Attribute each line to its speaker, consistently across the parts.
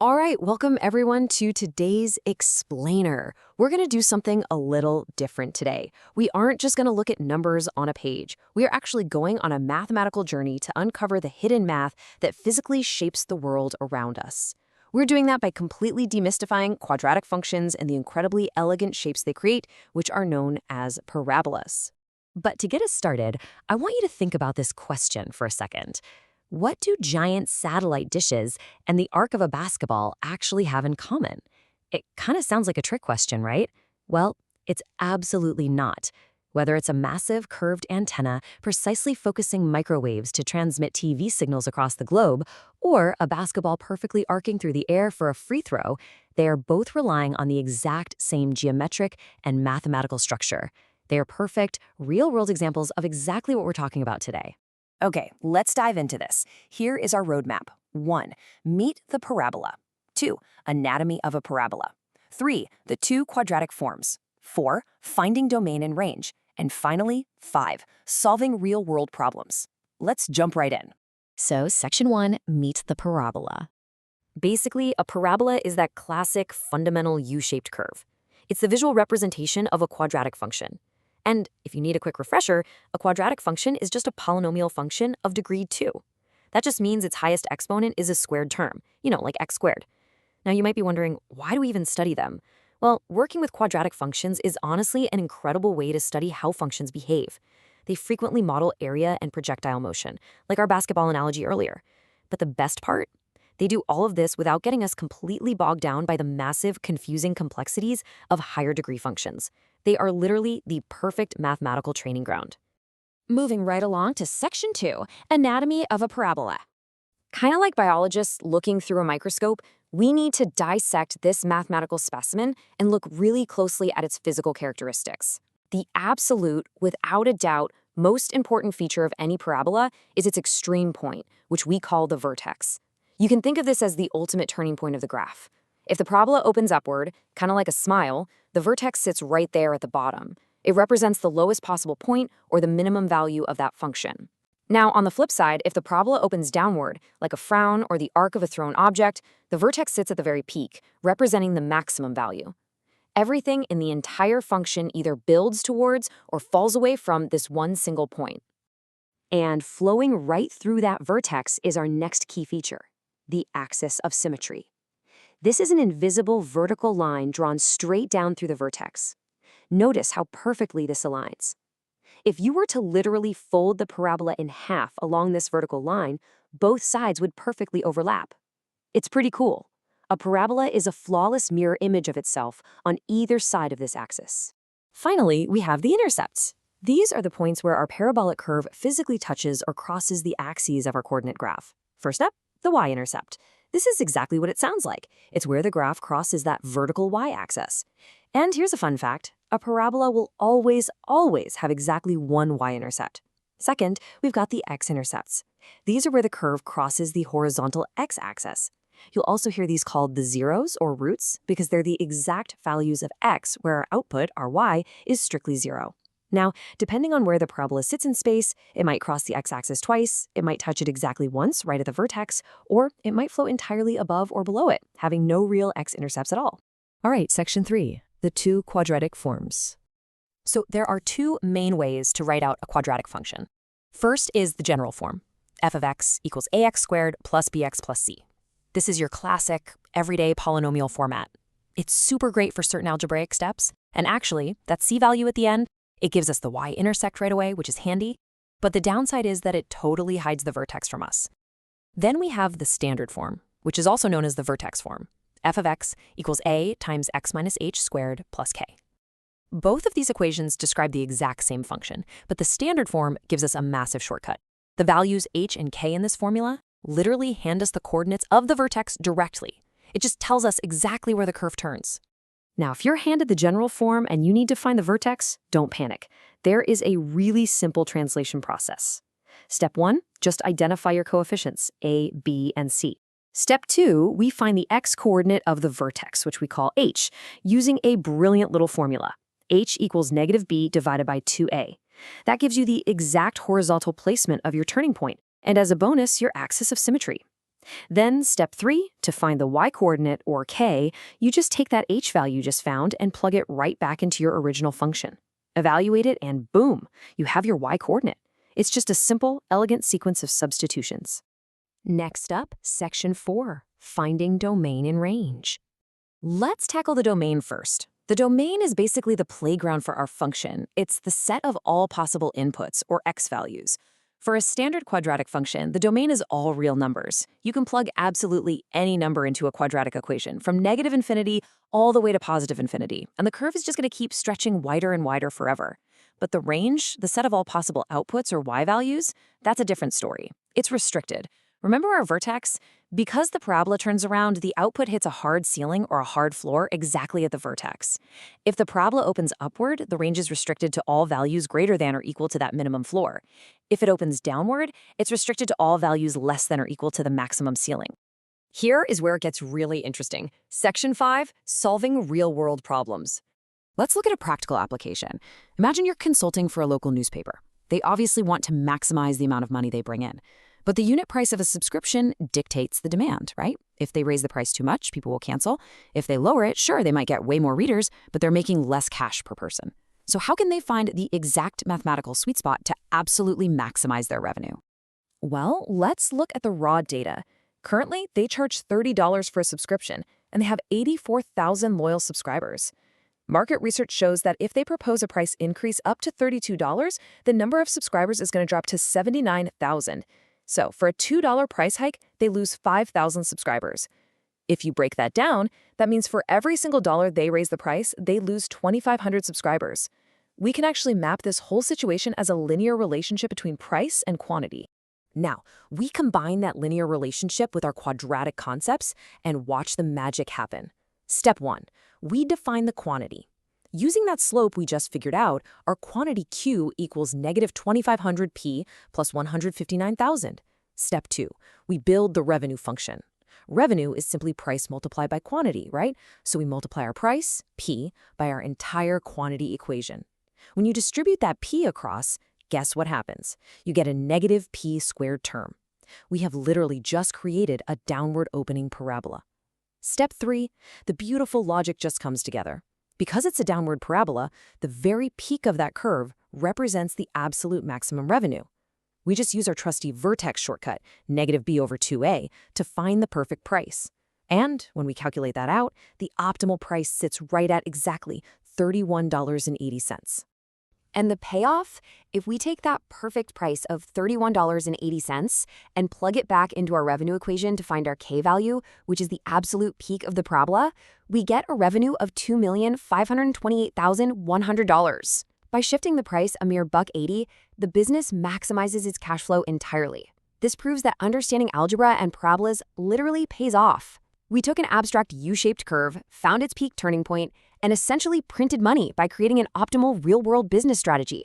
Speaker 1: All right, welcome everyone to today's explainer. We're going to do something a little different today. We aren't just going to look at numbers on a page. We are actually going on a mathematical journey to uncover the hidden math that physically shapes the world around us. We're doing that by completely demystifying quadratic functions and the incredibly elegant shapes they create, which are known as parabolas. But to get us started, I want you to think about this question for a second. What do giant satellite dishes and the arc of a basketball actually have in common? It kind of sounds like a trick question, right? Well, it's absolutely not. Whether it's a massive curved antenna precisely focusing microwaves to transmit TV signals across the globe, or a basketball perfectly arcing through the air for a free throw, they are both relying on the exact same geometric and mathematical structure. They are perfect, real-world examples of exactly what we're talking about today.
Speaker 2: Okay, let's dive into this. Here is our roadmap. 1. Meet the parabola. 2. Anatomy of a parabola. 3. The two quadratic forms. 4. Finding domain and range. And finally, 5. Solving real-world problems. Let's jump right in.
Speaker 1: So, Section 1, meet the parabola. Basically, a parabola is that classic, fundamental U-shaped curve. It's the visual representation of a quadratic function. And if you need a quick refresher, a quadratic function is just a polynomial function of degree 2. That just means its highest exponent is a squared term, like x squared. Now you might be wondering, why do we even study them? Well, working with quadratic functions is honestly an incredible way to study how functions behave. They frequently model area and projectile motion, like our basketball analogy earlier. But the best part? They do all of this without getting us completely bogged down by the massive, confusing complexities of higher degree functions. They are literally the perfect mathematical training ground. Moving right along to Section 2, Anatomy of a Parabola. Kind of like biologists looking through a microscope, we need to dissect this mathematical specimen and look really closely at its physical characteristics. The absolute, without a doubt, most important feature of any parabola is its extreme point, which we call the vertex. You can think of this as the ultimate turning point of the graph. If the parabola opens upward, kind of like a smile, the vertex sits right there at the bottom. It represents the lowest possible point or the minimum value of that function. Now, on the flip side, if the parabola opens downward, like a frown or the arc of a thrown object, the vertex sits at the very peak, representing the maximum value. Everything in the entire function either builds towards or falls away from this one single point. And flowing right through that vertex is our next key feature, the axis of symmetry. This is an invisible vertical line drawn straight down through the vertex. Notice how perfectly this aligns. If you were to literally fold the parabola in half along this vertical line, both sides would perfectly overlap. It's pretty cool. A parabola is a flawless mirror image of itself on either side of this axis. Finally, we have the intercepts. These are the points where our parabolic curve physically touches or crosses the axes of our coordinate graph. First up, the y-intercept. This is exactly what it sounds like. It's where the graph crosses that vertical y-axis. And here's a fun fact. A parabola will always have exactly one y-intercept. Second, we've got the x-intercepts. These are where the curve crosses the horizontal x-axis. You'll also hear these called the zeros or roots because they're the exact values of x where our output, our y, is strictly 0. Now, depending on where the parabola sits in space, it might cross the x-axis twice, it might touch it exactly once right at the vertex, or it might float entirely above or below it, having no real x-intercepts at all. All right, Section 3, the two quadratic forms. So there are two main ways to write out a quadratic function. First is the general form, f of x equals ax squared plus bx plus c. This is your classic, everyday polynomial format. It's super great for certain algebraic steps, and actually, that c value at the end, it gives us the y-intercept right away, which is handy, but the downside is that it totally hides the vertex from us. Then we have the standard form, which is also known as the vertex form, f of x equals a times x minus h squared plus k. Both of these equations describe the exact same function, but the standard form gives us a massive shortcut. The values h and k in this formula literally hand us the coordinates of the vertex directly. It just tells us exactly where the curve turns. Now, if you're handed the general form and you need to find the vertex, don't panic. There is a really simple translation process. Step 1, just identify your coefficients, a, b, and c. Step 2, we find the x-coordinate of the vertex, which we call h, using a brilliant little formula. H equals negative b divided by 2a. That gives you the exact horizontal placement of your turning point, and as a bonus, your axis of symmetry. Then step 3, to find the y-coordinate, or k, you just take that h value you just found and plug it right back into your original function. Evaluate it and boom, you have your y-coordinate. It's just a simple, elegant sequence of substitutions. Next up, section 4, finding domain and range. Let's tackle the domain first. The domain is basically the playground for our function. It's the set of all possible inputs, or x values. For a standard quadratic function, the domain is all real numbers. You can plug absolutely any number into a quadratic equation, from negative infinity all the way to positive infinity, and the curve is just going to keep stretching wider and wider forever. But the range, the set of all possible outputs, or y values, that's a different story. It's restricted. Remember our vertex? Because the parabola turns around, the output hits a hard ceiling or a hard floor exactly at the vertex. If the parabola opens upward, the range is restricted to all values greater than or equal to that minimum floor. If it opens downward, it's restricted to all values less than or equal to the maximum ceiling. Here is where it gets really interesting. Section 5, solving real-world problems. Let's look at a practical application. Imagine you're consulting for a local newspaper. They obviously want to maximize the amount of money they bring in. But the unit price of a subscription dictates the demand, right? If they raise the price too much, people will cancel. If they lower it, sure, they might get way more readers, but they're making less cash per person. So how can they find the exact mathematical sweet spot to absolutely maximize their revenue? Well, let's look at the raw data. Currently, they charge $30 for a subscription, and they have 84,000 loyal subscribers. Market research shows that if they propose a price increase up to $32, the number of subscribers is going to drop to 79,000. So for a $2 price hike, they lose 5,000 subscribers. If you break that down, that means for every single dollar they raise the price, they lose 2,500 subscribers. We can actually map this whole situation as a linear relationship between price and quantity. Now, we combine that linear relationship with our quadratic concepts and watch the magic happen. Step 1, we define the quantity. Using that slope we just figured out, our quantity Q equals negative 2,500p plus 159,000. Step 2, we build the revenue function. Revenue is simply price multiplied by quantity, right? So we multiply our price, P, by our entire quantity equation. When you distribute that P across, guess what happens? You get a negative P squared term. We have literally just created a downward opening parabola. Step 3, the beautiful logic just comes together. Because it's a downward parabola, the very peak of that curve represents the absolute maximum revenue. We just use our trusty Vertex shortcut, negative b over 2a, to find the perfect price. And when we calculate that out, the optimal price sits right at exactly $31.80. And the payoff? If we take that perfect price of $31.80 and plug it back into our revenue equation to find our K value, which is the absolute peak of the parabola, we get a revenue of $2,528,100. By shifting the price a mere $1.80, the business maximizes its cash flow entirely. This proves that understanding algebra and parabolas literally pays off. We took an abstract U-shaped curve, found its peak turning point, and essentially printed money by creating an optimal real-world business strategy.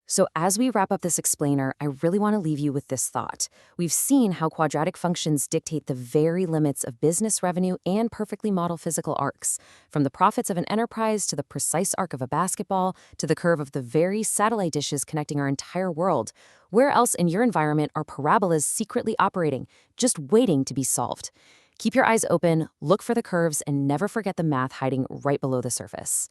Speaker 1: So as we wrap up this explainer, I really want to leave you with this thought. We've seen how quadratic functions dictate the very limits of business revenue and perfectly model physical arcs, from the profits of an enterprise to the precise arc of a basketball to the curve of the very satellite dishes connecting our entire world. Where else in your environment are parabolas secretly operating, just waiting to be solved? Keep your eyes open, look for the curves, and never forget the math hiding right below the surface.